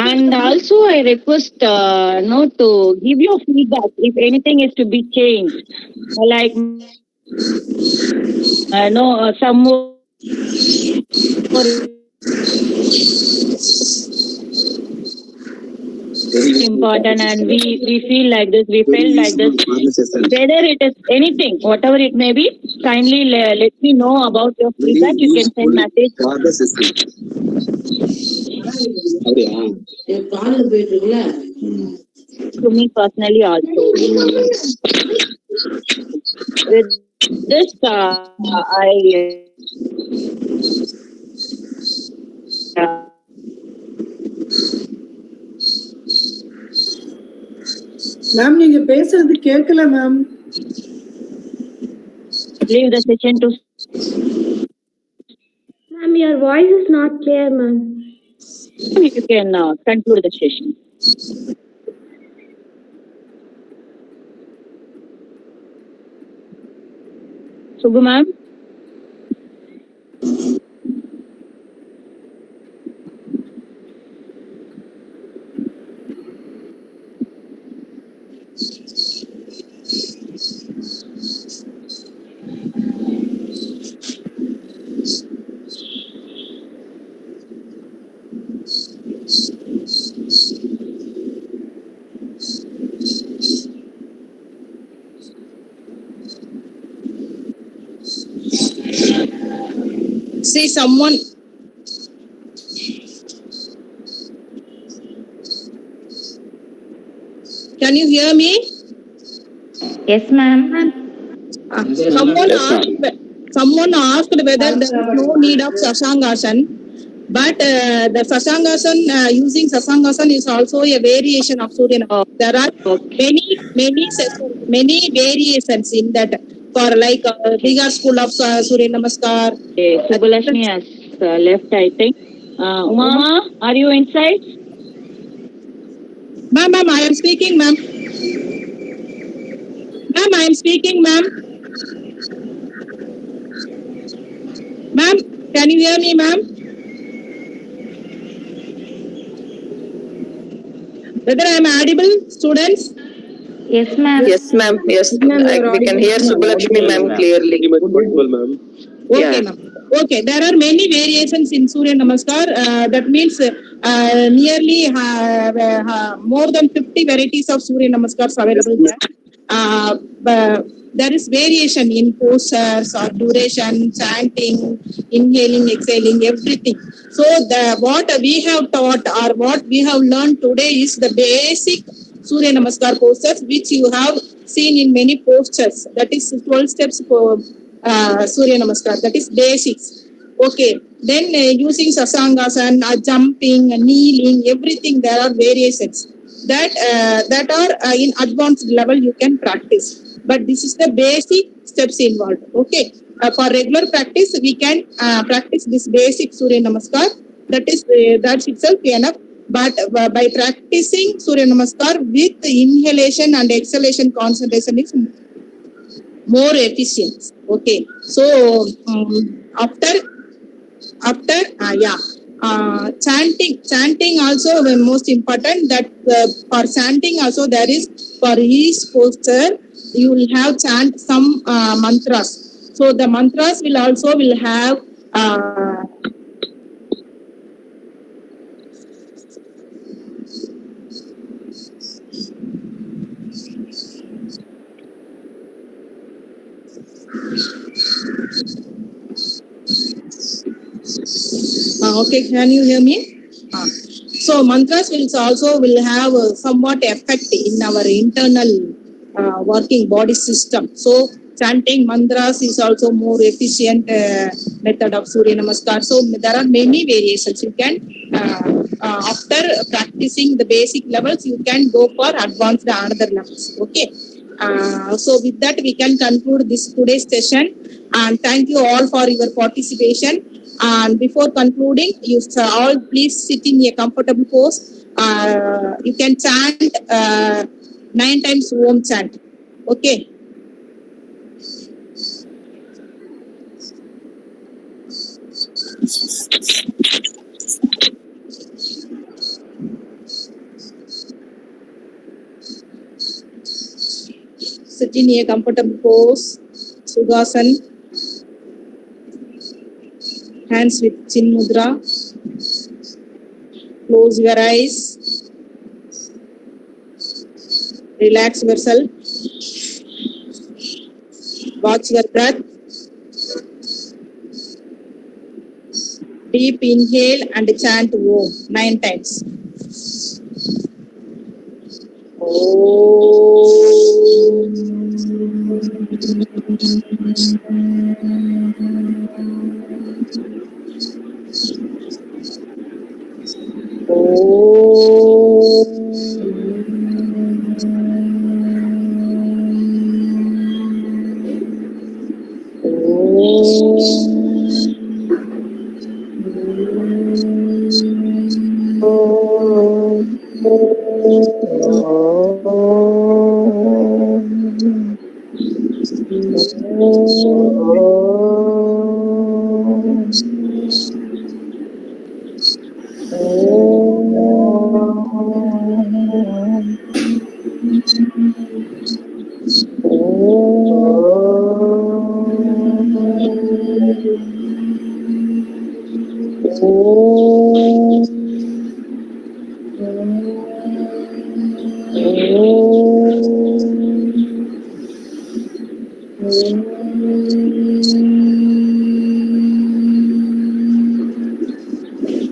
And also I request to give your feedback if anything is to be changed, like some more important, and we feel like this, we felt like this. Whether it is anything, whatever it may be, kindly let me know about your feedback. You can send message to me personally also. With this, ma'am நீங்க பேசுறது கேட்கல ma'am. leave the session to. Ma'am, your voice is not clear, ma'am. You can conclude the session. Subbu ma'am. See someone. Can you hear me? Yes, ma'am. Someone asked whether there is no need of Sasangasan, but the Sasangasan, using Sasangasan is also a variation of Surya Namaskar. There are many variations in that. For like bigger school of Surya Namaskar. Okay, Subbulakshmi has left, I think. Uma, are you inside? Ma'am, I am speaking, ma'am. Ma'am, I am speaking, ma'am. Ma'am, can you hear me, ma'am? Whether I am audible, students? Yes, ma'am. Yes, ma'am. Yes, we can hear Subbulakshmi ma'am clearly. Ma'am. Okay, ma'am. Okay, there are many variations in Surya Namaskar. That means nearly more than 50 varieties of Surya Namaskars available there. But there is variation in postures or duration, chanting, inhaling, exhaling, everything. So what we have taught or what we have learned today is the basic Surya Namaskar postures which you have seen in many postures. That is 12 steps for Surya Namaskar. That is basics. Okay. Then using Sasangasan, jumping, kneeling, everything there are variations that are in advanced level you can practice. But this is the basic steps involved. Okay. For regular practice, we can practice this basic Surya Namaskar. That's itself enough. But by practicing Surya Namaskar with inhalation and exhalation concentration is more efficient. Okay. So chanting also the most important. That for chanting also there is, for each posture you will have chant some mantras. So the mantras will also have okay, can you hear me? So mantras will have somewhat effect in our internal working body system. So chanting mantras is also more efficient method of Surya Namaskar. So there are many variations. You can after practicing the basic levels, you can go for advanced another levels. Okay. So with that, we can conclude this today's session. And thank you all for your participation. And before concluding, you all please sit in a comfortable pose. You can chant 9 times Om chant. Okay. Sit in a comfortable pose. Sugasan. Hands with chin mudra. Close your eyes. Relax yourself. Watch your breath. Deep inhale and chant Om 9 times. Om.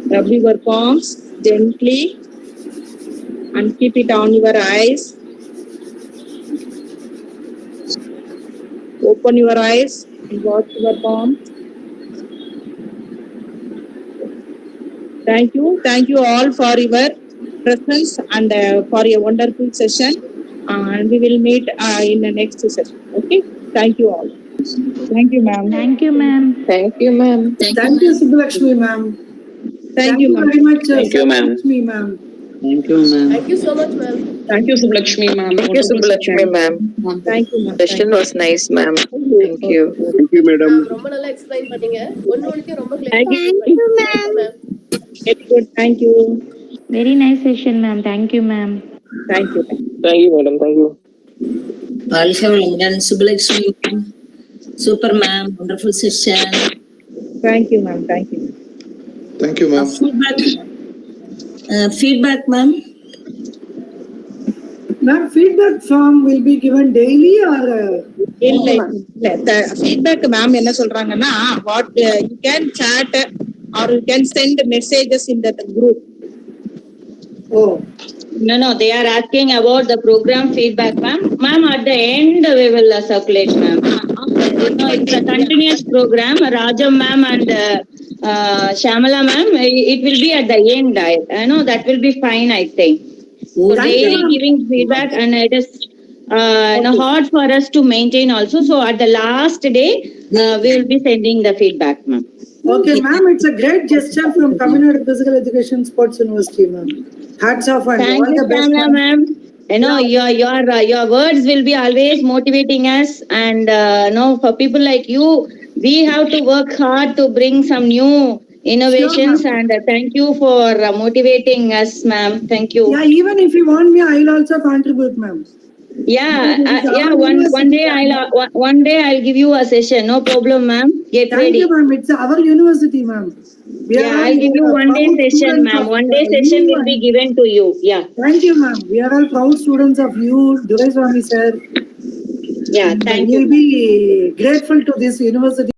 Rub your palms gently and keep it on your eyes. Open your eyes and watch your palms. Thank you all for your presence and for a wonderful session. And we will meet in the next session. Okay. Thank you all. Thank you, ma'am. Thank you, ma'am. Thank you, ma'am. Thank you, Subbalakshmi, ma'am. Thank you, ma'am. very much, Thank you, ma'am. Subbalakshmi, ma'am. Thank you, ma'am. Thank you so much, ma'am. Thank you, Subbalakshmi, ma'am. Thank you, Subbalakshmi, ma'am. Thank you, ma'am. Session was nice, ma'am. Thank you. Thank you, madam. ரொம்ப நல்லா explain பண்ணீங்க. ஒண்ணுத்தையும் ரொம்ப Thank you. clear ma'am. Very good. Thank you. Very nice session, ma'am. Thank you, ma'am. Thank you. Thank you, madam. Thank you. Welcome, Subbalakshmi. Super, ma'am. Wonderful session. Thank you, ma'am. Thank you. Thank you, ma'am. Feedback, ma'am. Ma'am, feedback form will be given daily or? The feedback, ma'am, என்ன சொல்றாங்கன்னா what you can chat or you can send messages in the group. Oh. No, they are asking about the program feedback, ma'am. Ma'am, at the end we will circulate, ma'am. It's a continuous program. Rajam ma'am and Shamala ma'am, it will be at the end. I know that will be fine, I think. So daily giving feedback, and it is hard for us to maintain also. So at the last day, we will be sending the feedback, ma'am. Okay, ma'am, it's a great gesture from Tamil Nadu Physical Education Sports University, ma'am. Hats off and Thank all you, the best, Shamala ma'am. Your words will be always motivating us, and for people like you, we have to work hard to bring some new innovations. Sure, and thank you for motivating us, ma'am. Thank you. Yeah, even if you want me, I'll also contribute, ma'am. One day I'll give you a session. No problem, ma'am. Get Thank ready. you, ma'am. It's our university, ma'am. I'll give you one day session, ma'am. One day session will be given to you. Yeah. Thank you, ma'am. We are all proud students of you, Durai Swami sir. Yeah, thank you. We'll be grateful to this university.